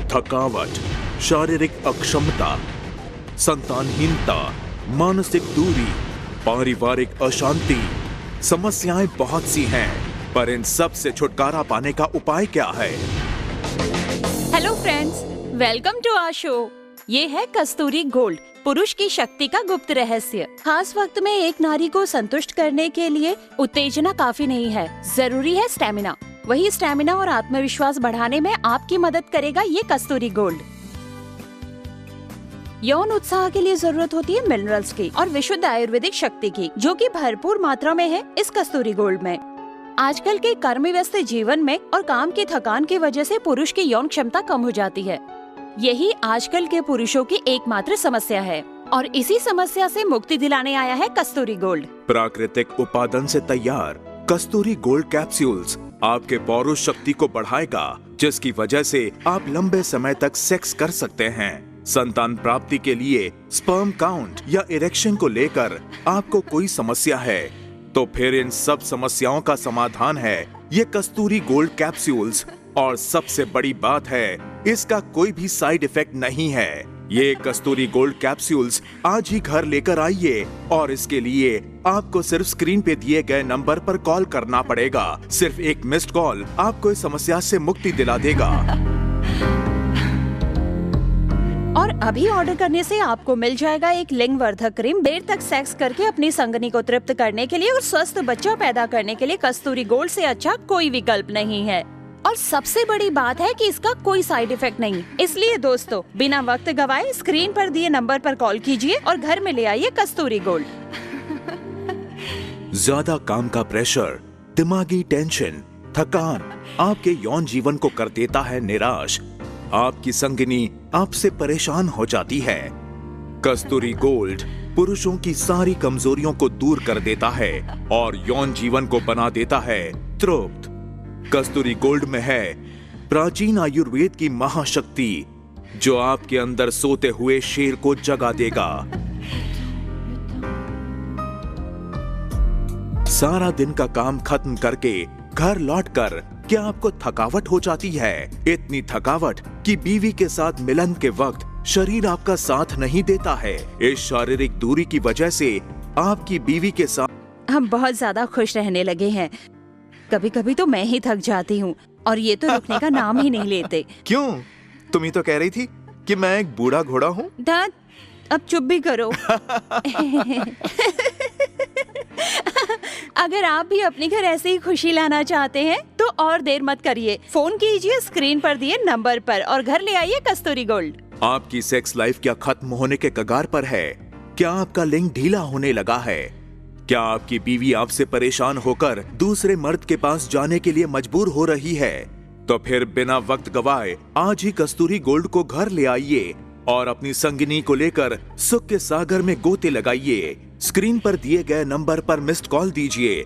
थकावट, शारीरिक अक्षमता, संतानहीनता, मानसिक दूरी, पारिवारिक अशांति, समस्याएं बहुत सी हैं, पर इन सब से छुटकारा पाने का उपाय क्या है? Hello friends, welcome to our show. ये है कस्तूरी गोल्ड, पुरुष की शक्ति का गुप्त रहस्य। खास वक्त में एक नारी को संतुष्ट करने के लिए उत्तेजना काफी नहीं है, जरूरी है स्टेमिना। वही स्टेमिना और आत्मविश्वास बढ़ाने में आपकी मदद करेगा ये कस्तूरी गोल्ड। यौन उत्साह के लिए जरूरत होती है मिनरल्स की और विशुद्ध आयुर्वेदिक शक्ति की, जो कि भरपूर मात्रा में है इस कस्तूरी गोल्ड में। आजकल के कर्म व्यस्त जीवन में और काम की थकान की वजह से पुरुष की यौन क्षमता कम हो जाती है। यही आजकल के पुरुषों की एकमात्र समस्या है और इसी समस्या से मुक्ति दिलाने आया है कस्तूरी गोल्ड। प्राकृतिक उपादान से तैयार कस्तूरी गोल्ड कैप्सूल्स आपके पौरुष शक्ति को बढ़ाएगा, जिसकी वजह से आप लंबे समय तक सेक्स कर सकते हैं। संतान प्राप्ति के लिए स्पर्म काउंट या इरेक्शन को लेकर आपको कोई समस्या है तो फिर इन सब समस्याओं का समाधान है ये कस्तूरी गोल्ड कैप्सूल्स। और सबसे बड़ी बात है, इसका कोई भी साइड इफेक्ट नहीं है। ये कस्तूरी गोल्ड कैप्सूल्स आज ही घर लेकर आइए और इसके लिए आपको सिर्फ स्क्रीन पे दिए गए नंबर पर कॉल करना पड़ेगा। सिर्फ एक मिस्ड कॉल आपको इस समस्या से मुक्ति दिला देगा। और अभी ऑर्डर करने से आपको मिल जाएगा एक लिंग वर्धक क्रीम। देर तक सेक्स करके अपनी संगनी को तृप्त करने के लिए और स्वस्थ बच्चा पैदा करने के लिए कस्तूरी गोल्ड से अच्छा कोई विकल्प नहीं है। और सबसे बड़ी बात है कि इसका कोई साइड इफेक्ट नहीं। इसलिए दोस्तों, बिना वक्त गवाए स्क्रीन पर दिए नंबर पर कॉल कीजिए और घर में ले आइए कस्तूरी गोल्ड। ज्यादा काम का प्रेशर, दिमागी टेंशन, थकान आपके यौन जीवन को कर देता है निराश। आपकी संगिनी आपसे परेशान हो जाती है। कस्तूरी गोल्ड पुरुषों की सारी कमजोरियों को दूर कर देता है और यौन जीवन को बना देता है तृप्त। कस्तूरी गोल्ड में है प्राचीन आयुर्वेद की महाशक्ति, जो आपके अंदर सोते हुए शेर को जगा देगा। सारा दिन का काम खत्म करके घर लौटकर क्या आपको थकावट हो जाती है? इतनी थकावट कि बीवी के साथ मिलन के वक्त शरीर आपका साथ नहीं देता है। इस शारीरिक दूरी की वजह से आपकी बीवी के साथ हम बहुत ज्यादा खुश रहने लगे हैं। कभी कभी तो मैं ही थक जाती हूँ और ये तो रुकने का नाम ही नहीं लेते। क्यों? तुम ही तो कह रही थी कि मैं एक बूढ़ा घोड़ा हूँ। दाद, अब चुप भी करो। अगर आप भी अपने घर ऐसे ही खुशी लाना चाहते हैं तो और देर मत करिए, फोन कीजिए स्क्रीन पर दिए नंबर पर और घर ले आइए कस्तूरी गोल्ड। आपकी सेक्स लाइफ क्या खत्म होने के कगार पर है? क्या आपका लिंग ढीला होने लगा है? क्या आपकी बीवी आपसे परेशान होकर दूसरे मर्द के पास जाने के लिए मजबूर हो रही है? तो फिर बिना वक्त गवाए आज ही कस्तूरी गोल्ड को घर ले आइए और अपनी संगिनी को लेकर सुख के सागर में गोते लगाइए। स्क्रीन पर दिए गए नंबर पर मिस्ड कॉल दीजिए।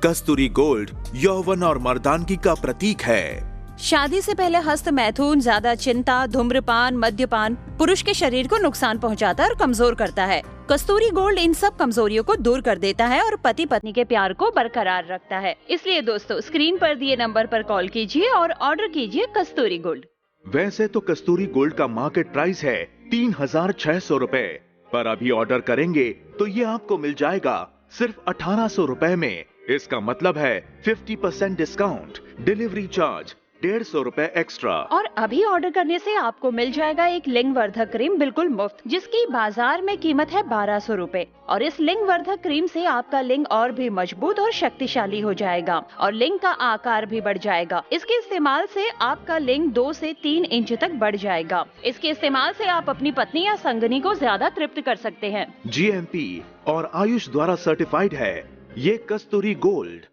कस्तूरी गोल्ड यौवन और मर्दानगी का प्रतीक है। शादी से पहले हस्त मैथुन, ज्यादा चिंता, धूम्रपान, मद्यपान पुरुष के शरीर को नुकसान पहुंचाता है और कमजोर करता है। कस्तूरी गोल्ड इन सब कमजोरियों को दूर कर देता है और पति पत्नी के प्यार को बरकरार रखता है। इसलिए दोस्तों, स्क्रीन पर दिए नंबर पर कॉल कीजिए और ऑर्डर कीजिए कस्तूरी गोल्ड। वैसे तो कस्तूरी गोल्ड का मार्केट प्राइस है 3600 रुपए, पर अभी ऑर्डर करेंगे तो ये आपको मिल जाएगा सिर्फ 1800 रुपए में। इसका मतलब है 50% डिस्काउंट, डिलीवरी चार्ज 150 रुपए एक्स्ट्रा। और अभी ऑर्डर करने से आपको मिल जाएगा एक लिंग वर्धक क्रीम बिल्कुल मुफ्त, जिसकी बाजार में कीमत है 1200 रुपए। और इस लिंग वर्धक क्रीम से आपका लिंग और भी मजबूत और शक्तिशाली हो जाएगा और लिंग का आकार भी बढ़ जाएगा। इसके इस्तेमाल से आपका लिंग 2 से 3 इंच तक बढ़ जाएगा। इसके इस्तेमाल से आप अपनी पत्नी या संगनी को ज्यादा तृप्त कर सकते हैं। GMP और आयुष द्वारा सर्टिफाइड है ये कस्तूरी गोल्ड।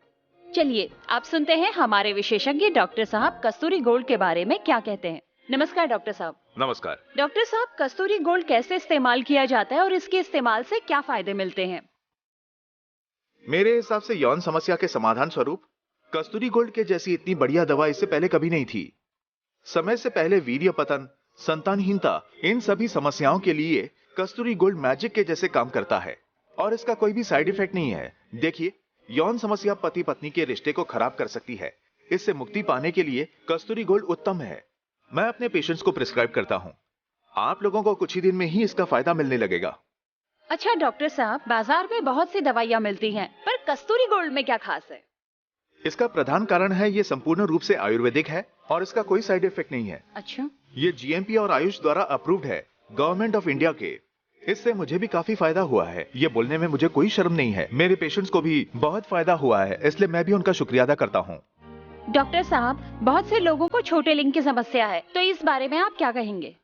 चलिए आप सुनते हैं हमारे विशेषज्ञ डॉक्टर साहब कस्तूरी गोल्ड के बारे में क्या कहते हैं। नमस्कार डॉक्टर साहब। नमस्कार। डॉक्टर साहब, कस्तूरी गोल्ड कैसे इस्तेमाल किया जाता है और इसके इस्तेमाल से क्या फायदे मिलते हैं? मेरे हिसाब से यौन समस्या के समाधान स्वरूप कस्तूरी गोल्ड के जैसी इतनी बढ़िया दवा इससे पहले कभी नहीं थी। समय से पहले वीर्य पतन, संतानहीनता, इन सभी समस्याओं के लिए कस्तूरी गोल्ड मैजिक के जैसे काम करता है और इसका कोई भी साइड इफेक्ट नहीं है। देखिए, यौन समस्या पति पत्नी के रिश्ते को खराब कर सकती है। इससे मुक्ति पाने के लिए कस्तूरी गोल्ड उत्तम है। मैं अपने पेशेंट्स को प्रिस्क्राइब करता हूँ। आप लोगों को कुछ ही दिन में ही इसका फायदा मिलने लगेगा। अच्छा डॉक्टर साहब, बाजार में बहुत सी दवाइयाँ मिलती हैं, पर कस्तूरी गोल्ड में क्या खास है? इसका प्रधान कारण है ये संपूर्ण रूप से आयुर्वेदिक है और इसका कोई साइड इफेक्ट नहीं है। अच्छा, ये जीएमपी और आयुष द्वारा अप्रूव्ड है, गवर्नमेंट ऑफ इंडिया के। इससे मुझे भी काफी फायदा हुआ है। ये बोलने में मुझे कोई शर्म नहीं है। मेरे पेशेंट्स को भी बहुत फायदा हुआ है, इसलिए मैं भी उनका शुक्रिया अदा करता हूँ। डॉक्टर साहब, बहुत से लोगों को छोटे लिंग की समस्या है, तो इस बारे में आप क्या कहेंगे?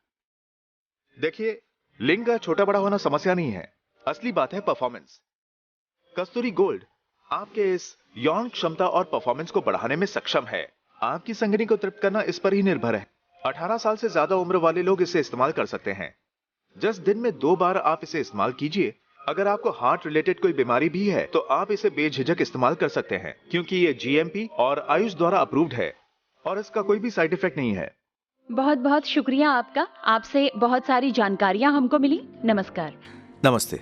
देखिए, लिंग का छोटा बड़ा होना समस्या नहीं है, असली बात है परफॉर्मेंस। कस्तूरी गोल्ड आपके इस यौन क्षमता और परफॉर्मेंस को बढ़ाने में सक्षम है। आपकी संगिनी को तृप्त करना इस पर ही निर्भर है। 18 साल से ज्यादा उम्र वाले लोग इसे इस्तेमाल कर सकते हैं। जस्ट दिन में 2 बार आप इसे इस्तेमाल कीजिए। अगर आपको हार्ट रिलेटेड कोई बीमारी भी है तो आप इसे बेझिझक इस्तेमाल कर सकते हैं, क्योंकि ये जीएमपी और आयुष द्वारा अप्रूव्ड है और इसका कोई भी साइड इफेक्ट नहीं है। बहुत बहुत शुक्रिया आपका। आपसे बहुत सारी जानकारियाँ हमको मिली। नमस्कार। नमस्ते।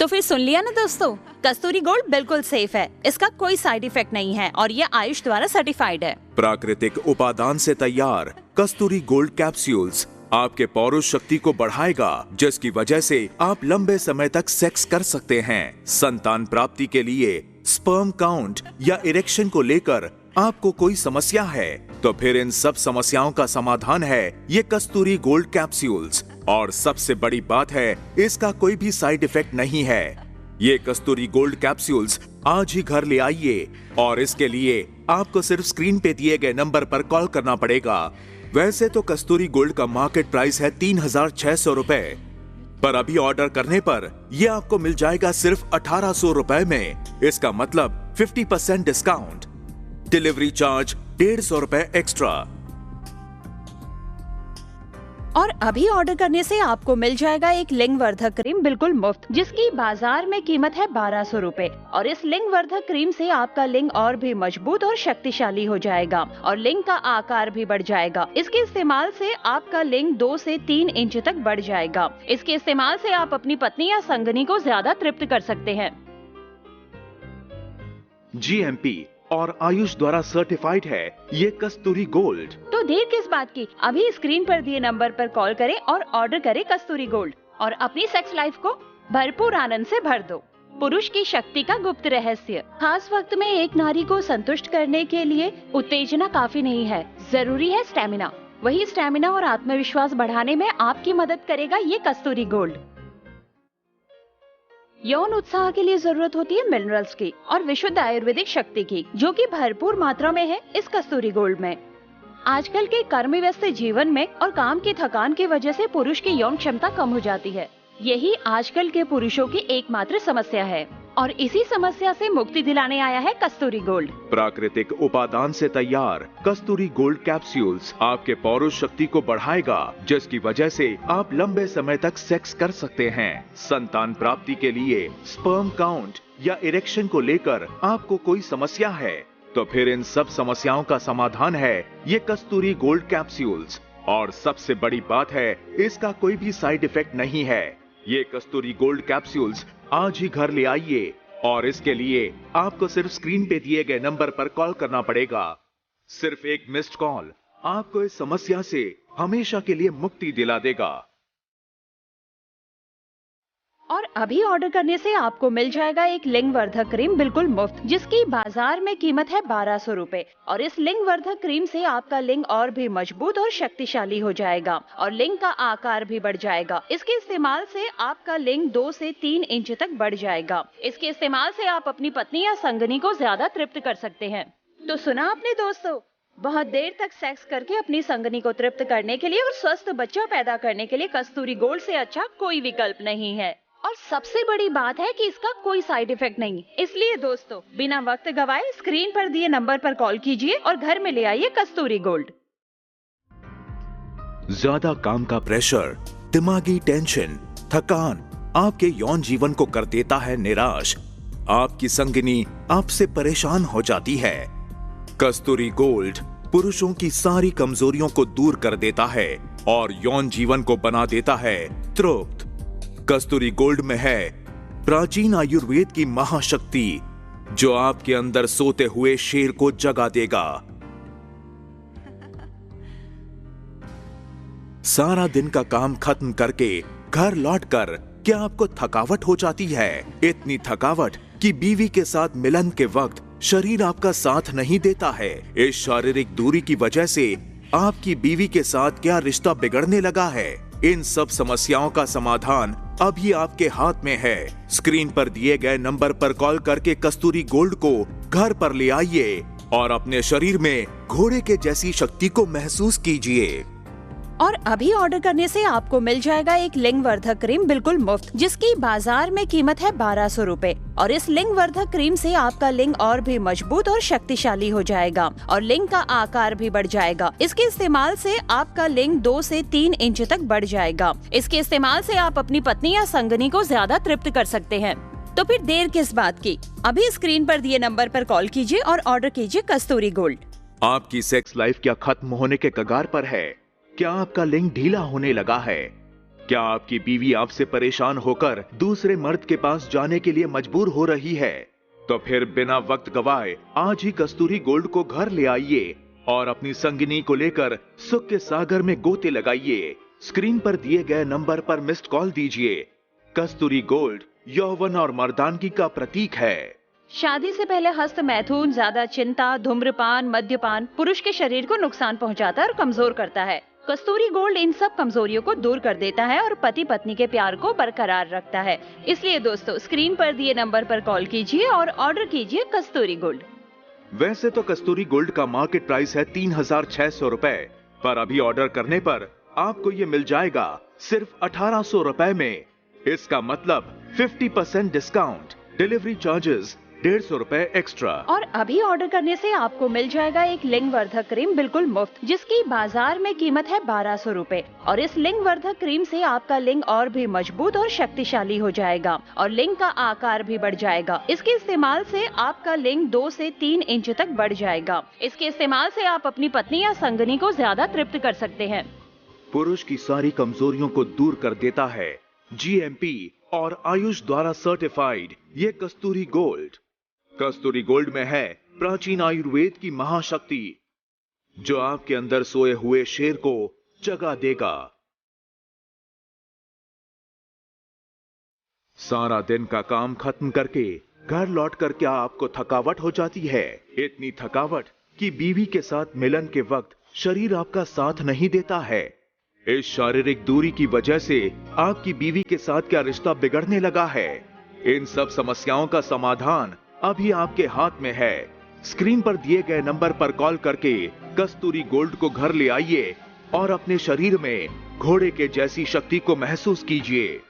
तो फिर सुन लिया ना दोस्तों, कस्तूरी गोल्ड बिल्कुल सेफ है, इसका कोई साइड इफेक्ट नहीं है और ये आयुष द्वारा सर्टिफाइड है। प्राकृतिक उपादान से तैयार कस्तूरी गोल्ड कैप्सूल्स आपके पौरुष शक्ति को बढ़ाएगा, जिसकी वजह से आप लंबे समय तक सेक्स कर सकते हैं। संतान प्राप्ति के लिए स्पर्म काउंट या इरेक्शन को लेकर आपको कोई समस्या है तो फिर इन सब समस्याओं का समाधान है ये कस्तूरी गोल्ड कैप्सूल्स। और सबसे बड़ी बात है, इसका कोई भी साइड इफेक्ट नहीं है। ये कस्तूरी गोल्ड कैप्सूल्स आज ही घर ले आइए और इसके लिए आपको सिर्फ स्क्रीन पे दिए गए नंबर पर कॉल करना पड़ेगा। वैसे तो कस्तूरी गोल्ड का मार्केट प्राइस है 3600 रुपए, पर अभी ऑर्डर करने पर यह आपको मिल जाएगा सिर्फ 1800 रुपए में। इसका मतलब 50% डिस्काउंट, डिलीवरी चार्ज 150 रुपए एक्स्ट्रा। और अभी ऑर्डर करने से आपको मिल जाएगा एक लिंग वर्धक क्रीम बिल्कुल मुफ्त, जिसकी बाजार में कीमत है 1200 रुपए। और इस लिंग वर्धक क्रीम से आपका लिंग और भी मजबूत और शक्तिशाली हो जाएगा और लिंग का आकार भी बढ़ जाएगा। इसके इस्तेमाल से आपका लिंग 2 से 3 इंच तक बढ़ जाएगा। इसके इस्तेमाल से आप अपनी पत्नी या संगनी को ज्यादा तृप्त कर सकते हैं। जीएमपी और आयुष द्वारा सर्टिफाइड है ये कस्तूरी गोल्ड। तो देर किस बात की, अभी स्क्रीन पर दिए नंबर पर कॉल करें और ऑर्डर करें कस्तूरी गोल्ड और अपनी सेक्स लाइफ को भरपूर आनंद से भर दो। पुरुष की शक्ति का गुप्त रहस्य। खास वक्त में एक नारी को संतुष्ट करने के लिए उत्तेजना काफी नहीं है, जरूरी है स्टेमिना। वही स्टेमिना और आत्मविश्वास बढ़ाने में आपकी मदद करेगा ये कस्तूरी गोल्ड। यौन उत्साह के लिए जरूरत होती है मिनरल्स की और विशुद्ध आयुर्वेदिक शक्ति की, जो कि भरपूर मात्रा में है इस कस्तूरी गोल्ड में। आजकल के कर्म व्यस्त जीवन में और काम की थकान की वजह से पुरुष की यौन क्षमता कम हो जाती है। यही आजकल के पुरुषों की एकमात्र समस्या है और इसी समस्या से मुक्ति दिलाने आया है कस्तूरी गोल्ड। प्राकृतिक उपादान से तैयार कस्तूरी गोल्ड कैप्सूल्स आपके पौरुष शक्ति को बढ़ाएगा, जिसकी वजह से आप लंबे समय तक सेक्स कर सकते हैं। संतान प्राप्ति के लिए स्पर्म काउंट या इरेक्शन को लेकर आपको कोई समस्या है तो फिर इन सब समस्याओं का समाधान है ये कस्तूरी गोल्ड कैप्सूल्स। और सबसे बड़ी बात है, इसका कोई भी साइड इफेक्ट नहीं है। ये कस्तूरी गोल्ड कैप्सूल्स आज ही घर ले आइए और इसके लिए आपको सिर्फ स्क्रीन पे दिए गए नंबर पर कॉल करना पड़ेगा। सिर्फ एक मिस्ड कॉल आपको इस समस्या से हमेशा के लिए मुक्ति दिला देगा। और अभी ऑर्डर करने से आपको मिल जाएगा एक लिंग वर्धक क्रीम बिल्कुल मुफ्त, जिसकी बाजार में कीमत है 1200 रुपए। और इस लिंग वर्धक क्रीम से आपका लिंग और भी मजबूत और शक्तिशाली हो जाएगा और लिंग का आकार भी बढ़ जाएगा। इसके इस्तेमाल से आपका लिंग 2 से 3 इंच तक बढ़ जाएगा। इसके इस्तेमाल से आप अपनी पत्नी या संगनी को ज्यादा तृप्त कर सकते हैं। तो सुना आपने दोस्तों, बहुत देर तक सेक्स करके अपनी संगनी को तृप्त करने के लिए और स्वस्थ बच्चा पैदा करने के लिए कस्तूरी गोल्ड से अच्छा कोई विकल्प नहीं है। और सबसे बड़ी बात है कि इसका कोई साइड इफेक्ट नहीं। इसलिए दोस्तों, बिना वक्त गवाए स्क्रीन पर दिए नंबर पर कॉल कीजिए और घर में ले आइए कस्तूरी गोल्ड। ज्यादा काम का प्रेशर, दिमागी टेंशन, थकान आपके यौन जीवन को कर देता है निराश। आपकी संगिनी आपसे परेशान हो जाती है। कस्तूरी गोल्ड पुरुषों की सारी कमजोरियों को दूर कर देता है और यौन जीवन को बना देता है तृप्त। कस्तूरी गोल्ड में है प्राचीन आयुर्वेद की महाशक्ति, जो आपके अंदर सोते हुए शेर को जगा देगा। सारा दिन का काम खत्म करके घर लौटकर क्या आपको थकावट हो जाती है? इतनी थकावट कि बीवी के साथ मिलन के वक्त शरीर आपका साथ नहीं देता है। इस शारीरिक दूरी की वजह से आपकी बीवी के साथ क्या रिश्ता बिगड़ने लगा है? इन सब समस्याओं का समाधान अभी आपके हाथ में है। स्क्रीन पर दिए गए नंबर पर कॉल करके कस्तूरी गोल्ड को घर पर ले आइए और अपने शरीर में घोड़े के जैसी शक्ति को महसूस कीजिए। और अभी ऑर्डर करने से आपको मिल जाएगा एक लिंग वर्धक क्रीम बिल्कुल मुफ्त, जिसकी बाजार में कीमत है 1200 रूपए। और इस लिंग वर्धक क्रीम से आपका लिंग और भी मजबूत और शक्तिशाली हो जाएगा और लिंग का आकार भी बढ़ जाएगा। इसके इस्तेमाल से आपका लिंग 2 से 3 इंच तक बढ़ जाएगा। इसके इस्तेमाल से आप अपनी पत्नी या संगनी को ज्यादा तृप्त कर सकते हैं। तो फिर देर किस बात की, अभी स्क्रीन पर दिए नंबर पर कॉल कीजिए और ऑर्डर कीजिए कस्तूरी गोल्ड। आपकी सेक्स लाइफ क्या खत्म होने के कगार पर है? क्या आपका लिंग ढीला होने लगा है? क्या आपकी बीवी आपसे परेशान होकर दूसरे मर्द के पास जाने के लिए मजबूर हो रही है? तो फिर बिना वक्त गवाए आज ही कस्तूरी गोल्ड को घर ले आइए और अपनी संगिनी को लेकर सुख के सागर में गोते लगाइए। स्क्रीन पर दिए गए नंबर पर मिस्ड कॉल दीजिए। कस्तूरी गोल्ड यौवन और मर्दानगी का प्रतीक है। शादी से पहले हस्त मैथुन, ज्यादा चिंता, धूम्रपान, मद्यपान पुरुष के शरीर को नुकसान पहुंचाता है और कमजोर करता है। कस्तूरी गोल्ड इन सब कमजोरियों को दूर कर देता है और पति पत्नी के प्यार को बरकरार रखता है। इसलिए दोस्तों, स्क्रीन पर दिए नंबर पर कॉल कीजिए और ऑर्डर कीजिए कस्तूरी गोल्ड। वैसे तो कस्तूरी गोल्ड का मार्केट प्राइस है 3600 रुपए, पर अभी ऑर्डर करने पर आपको ये मिल जाएगा सिर्फ 1800 रुपए में। इसका मतलब 50% डिस्काउंट, डिलीवरी चार्जेस 150 रुपए एक्स्ट्रा। और अभी ऑर्डर करने से आपको मिल जाएगा एक लिंग वर्धक क्रीम बिल्कुल मुफ्त, जिसकी बाजार में कीमत है 1200 रूपए। और इस लिंग वर्धक क्रीम से आपका लिंग और भी मजबूत और शक्तिशाली हो जाएगा और लिंग का आकार भी बढ़ जाएगा। इसके इस्तेमाल से आपका लिंग 2 से 3 इंच तक बढ़ जाएगा। इसके इस्तेमाल से आप अपनी पत्नी या संगनी को ज्यादा तृप्त कर सकते हैं। पुरुष की सारी कमजोरियों को दूर कर देता है। GMP और आयुष द्वारा सर्टिफाइड ये कस्तूरी गोल्ड। कस्तूरी गोल्ड में है प्राचीन आयुर्वेद की महाशक्ति, जो आपके अंदर सोए हुए शेर को जगा देगा। सारा दिन का काम खत्म करके घर लौटकर क्या आपको थकावट हो जाती है? इतनी थकावट कि बीवी के साथ मिलन के वक्त शरीर आपका साथ नहीं देता है। इस शारीरिक दूरी की वजह से आपकी बीवी के साथ क्या रिश्ता बिगड़ने लगा है? इन सब समस्याओं का समाधान अभी आपके हाथ में है। स्क्रीन पर दिए गए नंबर पर कॉल करके कस्तूरी गोल्ड को घर ले आइए और अपने शरीर में घोड़े के जैसी शक्ति को महसूस कीजिए।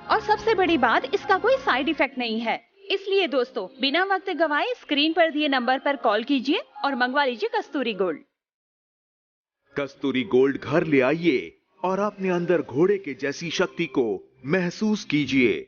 और सबसे बड़ी बात, इसका कोई साइड इफेक्ट नहीं है। इसलिए दोस्तों, बिना वक्त गवाए स्क्रीन पर दिए नंबर पर कॉल कीजिए और मंगवा लीजिए कस्तूरी गोल्ड। कस्तूरी गोल्ड घर ले आइए और अपने अंदर घोड़े के जैसी शक्ति को महसूस कीजिए।